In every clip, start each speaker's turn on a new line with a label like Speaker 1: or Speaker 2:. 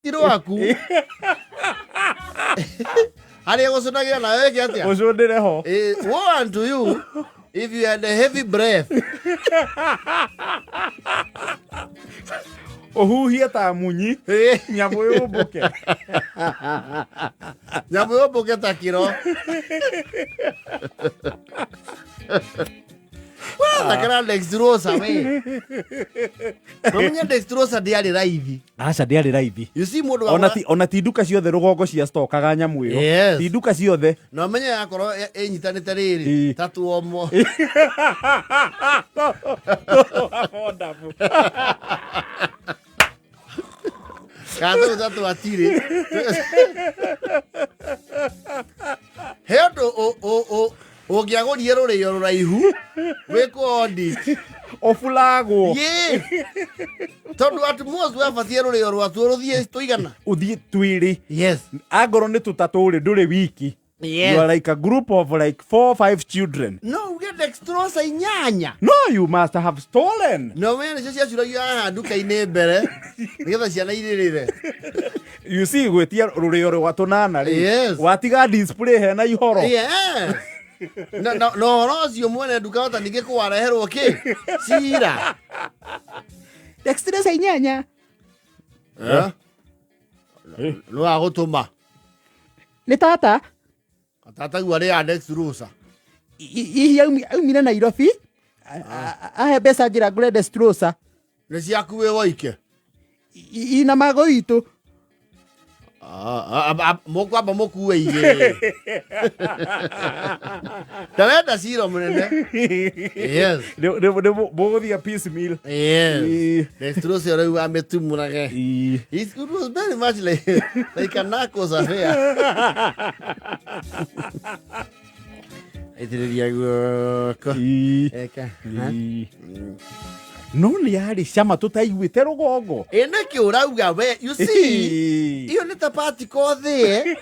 Speaker 1: tiro waku. Hari gucunagira na wewe kiatia.
Speaker 2: Ucundire ho.
Speaker 1: Woe unto you if you had a heavy breath.
Speaker 2: Uhuhia ta munyi. Nyamu yumbuke.
Speaker 1: Nyamu yumbuke ta kiro. Nakana dextrosa we. Nomenya dextrosa ndiari raithi.
Speaker 2: Aca ndiari raithi.
Speaker 1: You see mundu
Speaker 2: ona ti nduka ciothe rugongo cia stokaga nyamu iyo.
Speaker 1: Yes.
Speaker 2: Ti nduka ciothe.
Speaker 1: No menya yakorwo inyitanite riri tatu omo.
Speaker 2: Wonderful.
Speaker 1: Kato tatu atire. Hedo Ogiagorie rũrĩo rũraihu wĩkwo audit
Speaker 2: ofulagwo
Speaker 1: ye tondu at most wabatie rũrĩo rwatu rũthie tũigana
Speaker 2: uthie twĩrĩ
Speaker 1: yes
Speaker 2: agoro nĩ tũtatũ rĩ ndũrĩ wiki
Speaker 1: yes.
Speaker 2: You are like a group of like 4 or 5 children.
Speaker 1: No, you get dextrosa inyanya.
Speaker 2: No, you must have stolen.
Speaker 1: No, man, it's just you are nduka-inĩ mbere nigetha ciana iririre.
Speaker 2: You see gwetia rũrĩo rwa tũnana rĩ
Speaker 1: yes.
Speaker 2: Watiga display hena ihoro
Speaker 1: yes. No, rocio mwene nduka ota ningĩ kũwareherwo kĩ cira
Speaker 2: dextrosa inyanya
Speaker 1: no agũtũma
Speaker 2: nĩ tata
Speaker 1: tata guarĩ ya dextrosa
Speaker 2: ihi aumire Nairobi ahe mbeca njĩra ngũre dextrosa
Speaker 1: nĩ ciaku wĩ woike
Speaker 2: ina mago itũ
Speaker 1: mũkwamba mũkuwe igĩ ndarenda cira mũnene yes
Speaker 2: mũgũthiĩ peace meal
Speaker 1: yes dextrosa rĩu amĩtumũrage it was very much like a narcos affair itĩrĩria guoko eka
Speaker 2: no nĩ yarĩ cama tũtaiguĩte rũgongo
Speaker 1: nĩkĩ ũrauga we you see iyo nĩ ta particle thĩe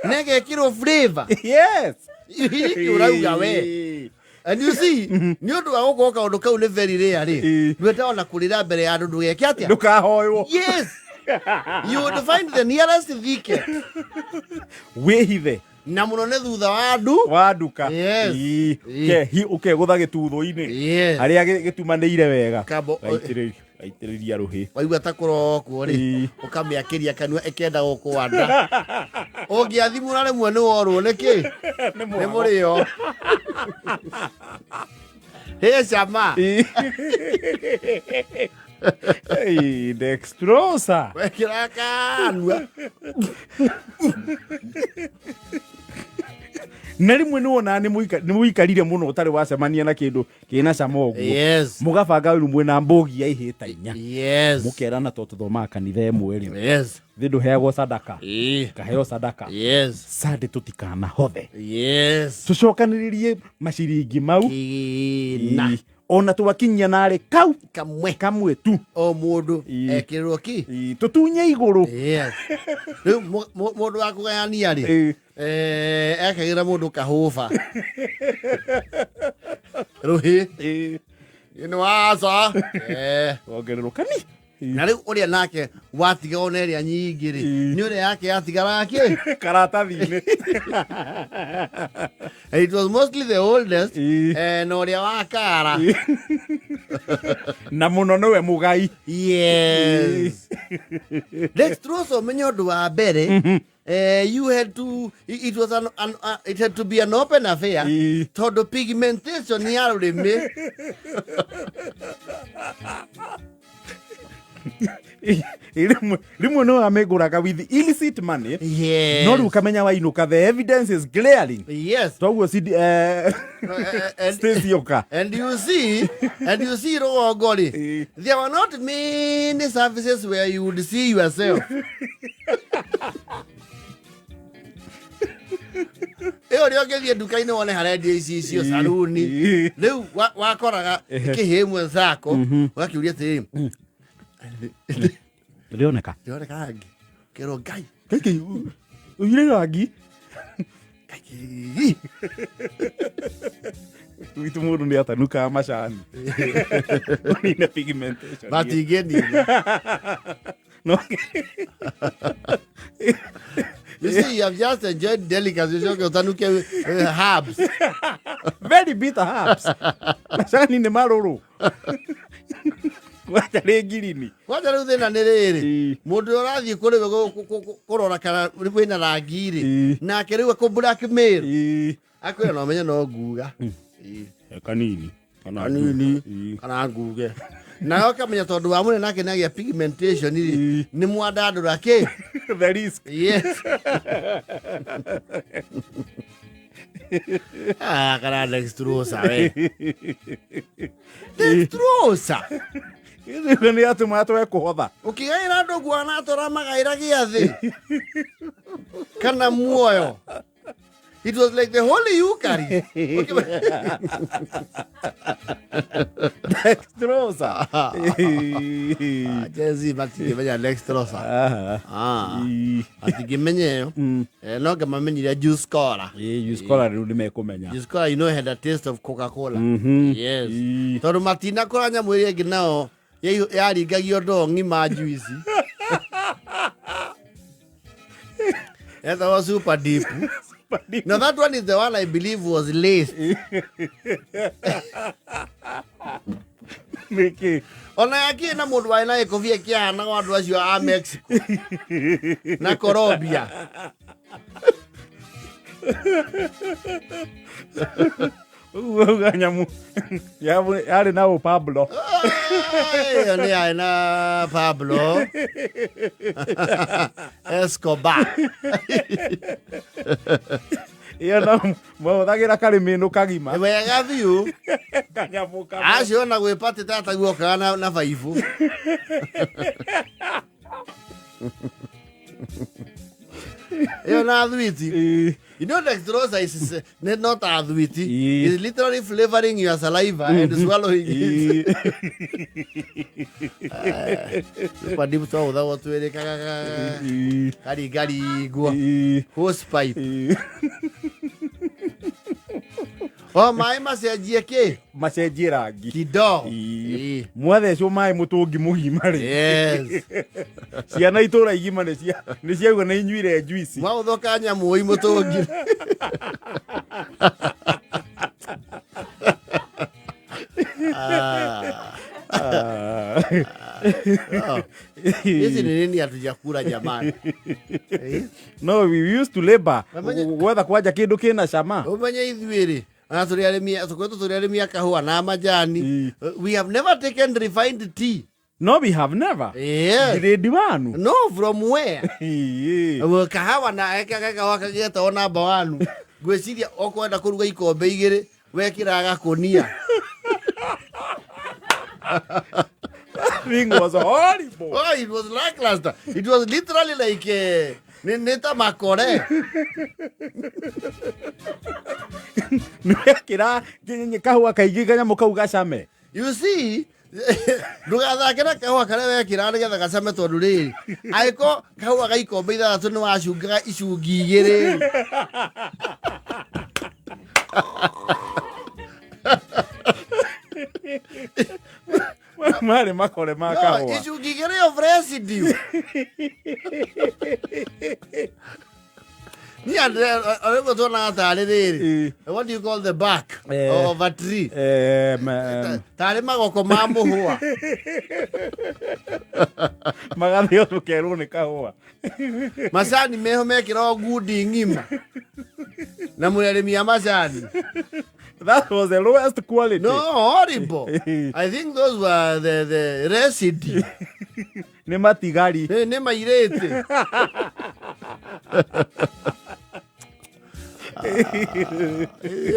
Speaker 1: na ĩgekĩrwo flavor
Speaker 2: yes
Speaker 1: nĩkĩ ũrauga we and you see nĩ ũndũ wa gũkorwo kaũndũ kau nĩ very rare rĩ nduĩte ona kũrĩra mbere ya andũ ndũgeke atĩa
Speaker 2: ndũkahoywo
Speaker 1: yes you would find the nearest thicket
Speaker 2: wĩhithe
Speaker 1: na mũno nĩ thutha wa nduka yes
Speaker 2: ũkegũtha gĩtuthũ-inĩ harĩa gĩtumanĩire wega gaitĩrĩria rũhĩ
Speaker 1: waigua ta kũrokwo rĩ ũkamĩakĩria kanua ĩkenda gũkũanda ũngĩathimũra rĩmwe nĩ worwo nĩkĩ nĩ mũrĩo hĩ cama
Speaker 2: dextrosa
Speaker 1: wekĩra kanua
Speaker 2: na rĩmwe nĩ wonaga nĩ mũikarire mũno ũtarĩ wacemania na kĩndũ kĩna cama ũguo mũgabanga rĩmwe na mbũgi ya ihĩta inya mũkerana to tũthomaga kanitha ĩmwe rĩ thĩ ndũheagwo sadaka kaheo sadaka sande tũtikanahothe tũcokanĩrĩrie maciringi mau ona twakinyia narĩ kau kamwe tu
Speaker 1: o mũndũ ekĩrĩrwo ki
Speaker 2: tũtunye igũrũ
Speaker 1: rĩu mũndũ wa kũgayania rĩ ekagĩra mũndũ kahũba rũhĩ nĩ waca
Speaker 2: wongererwo kani
Speaker 1: na rĩu ũrĩa nake watigao na ĩrĩa nyingĩ rĩ nĩ ũrĩa yake yatigara kĩ
Speaker 2: karatathi-inĩ
Speaker 1: it was mostly the oldest na ũrĩa wa kara
Speaker 2: na mũno nĩwe mũgai
Speaker 1: yes dextrosa ũmenye ũndũ wa mbere you had to it had to be an open affair tondũ pigmentation ya rũrĩmĩ
Speaker 2: rimwe no amegũraga with illicit money no rĩu kamenya wainũka the evidence is glaring toguo Stacy Oka
Speaker 1: and you see rũgongo rĩ there were not many services where you would see yourself ĩyo nĩ ũngĩthiĩ nduka-inĩ wone harendia icio saruni rĩu wakoraga kĩhĩ ĩmwe thako ũgakĩũria atĩrĩ
Speaker 2: rĩoneka
Speaker 1: rangi kĩrwo ngai
Speaker 2: ũire rangi witũ mũndũ nĩ atanukaga macani ũnine pigmentation
Speaker 1: matingĩnina
Speaker 2: No.
Speaker 1: You see, you have just enjoyed delicacies. Herbs.
Speaker 2: Very bitter herbs. Masani ni maruru. Wacha rĩngirini.
Speaker 1: Wacha rĩu thĩna nĩ rĩrĩ. Mũndũ ũrathiĩ kũrĩ kũrora kana wĩna rangi rĩ. Nake rĩu akũ blackmail. Akwĩra no menye no nguga.
Speaker 2: Kanini.
Speaker 1: Kana nguge. Na ukamenya tondu wa mune nake nagia pigmentation ni mwandandura ke
Speaker 2: the risk.
Speaker 1: Yes. Kana dextrosa we. Dextrosa.
Speaker 2: Ile ni atuma atwe kuhotha.
Speaker 1: Ukigaira ndogu anatora magaira giathi. Kana muoyo. It was like the Holy Eucharist.
Speaker 2: Dextrosa.
Speaker 1: Jezi batikimenya dextrosa. Atikimenya yo. No kama menyira juice cola.
Speaker 2: Juice cola rĩu nĩmekumenya.
Speaker 1: Juice cola, you know, had a taste of Coca-Cola. Yes. Tondu matina koranya mwĩrĩ ĩngĩ nao yaringagio ndongi ma juice. That was super deep. Now that one is the one I believe was laced.
Speaker 2: Miki.
Speaker 1: Ona yaki na mundu wa ina ikofia kia na wandu acio a Mexico. Na Colombia.
Speaker 2: Nyamu. Yari na Pablo.
Speaker 1: Ni na Pablo Escobar.
Speaker 2: Iyo na mwathagĩra karimino kagima.
Speaker 1: Wega biu.
Speaker 2: Kanyamu kama.
Speaker 1: Acio na gwĩpate tata guoka na baibu. Iyo na thwiti. You know, dextrosa is not a thwiti. It's literally flavoring your saliva and swallowing it. Super deep so that was where gari go hose pipe. Oh, my macenjie ke?
Speaker 2: Macenjie rangi.
Speaker 1: Kido.
Speaker 2: Mwathecwo mai mutungi mugima ri.
Speaker 1: Yes.
Speaker 2: Ciana itura igima ni ciauga na inyuire juice.
Speaker 1: Mwauthoka nyamu mutungi. Hizi ni nini hatujakula jamani?
Speaker 2: No, we used to labor. Whether kwaja kindu kina cama.
Speaker 1: Umenye ithuiri. Turiarimia kahua na majani. We have never taken refined tea.
Speaker 2: No, we have never.
Speaker 1: Yes.
Speaker 2: Grade wanu.
Speaker 1: No, from where? Kahawa na kahawa kageta ona bawanu. Gweciria okwenda kuruga ikombe igiri wekiraga kunia.
Speaker 2: Thing was horrible.
Speaker 1: Oh, it was lackluster. It was literally like neta makore.
Speaker 2: Nwekira kahua kaigi kanya mukauga came.
Speaker 1: You see, ndugathakira kahua kare wekira nigetha gacame tondu riri aiko kahua ga ikombe ithathatu ni wacungaga icungi igiri.
Speaker 2: Mare makore makahua.
Speaker 1: Icungi igiri of residue. What do you call the bark of a tree? Tare magoko ma muhua.
Speaker 2: Magathio tukerwo ni kahua.
Speaker 1: Macani meho mekira ngudi ngima. Na murarimi ya macani.
Speaker 2: That was the lowest quality.
Speaker 1: No, horrible. I think those were the residue.
Speaker 2: Ni matigari.
Speaker 1: Ni mairete.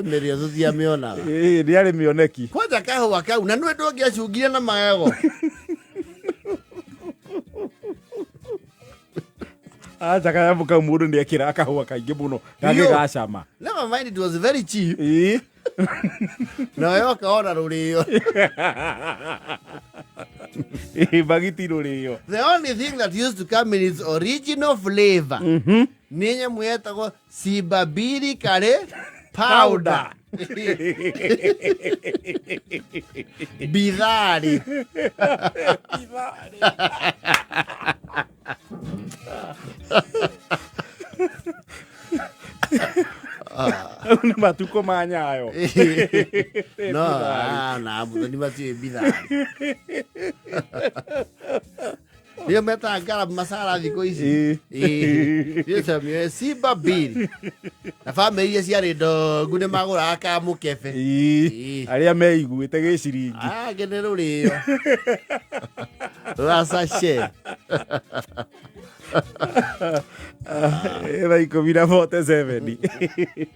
Speaker 1: Meria zuthia miona.
Speaker 2: Ndiari mioneki.
Speaker 1: Kwaja kahua kau na nwe ndongiacungire na magego.
Speaker 2: Acha kayabuka mundu ndi akira kahua kaingi muno kage gacama.
Speaker 1: Never mind, it was very cheap. Na yo kaona rurio.
Speaker 2: Bagiti rurio.
Speaker 1: The only thing that used to come in its original flavor. Ninye mwetagwo sibabiri kare powder. Bidhari.
Speaker 2: Nĩ matukũ ma nyayo.
Speaker 1: No, ni matiũĩ bidhari. Ndio meta garam masala thikũ ici. Ndio samio simba biri. Na famĩlĩ iria ciarĩ ndongu nĩ magũraga kamũkebe.
Speaker 2: Arĩa meiguĩte gĩciringi.
Speaker 1: Ngene rũrĩo. Rasache.
Speaker 2: Thaa 10:47.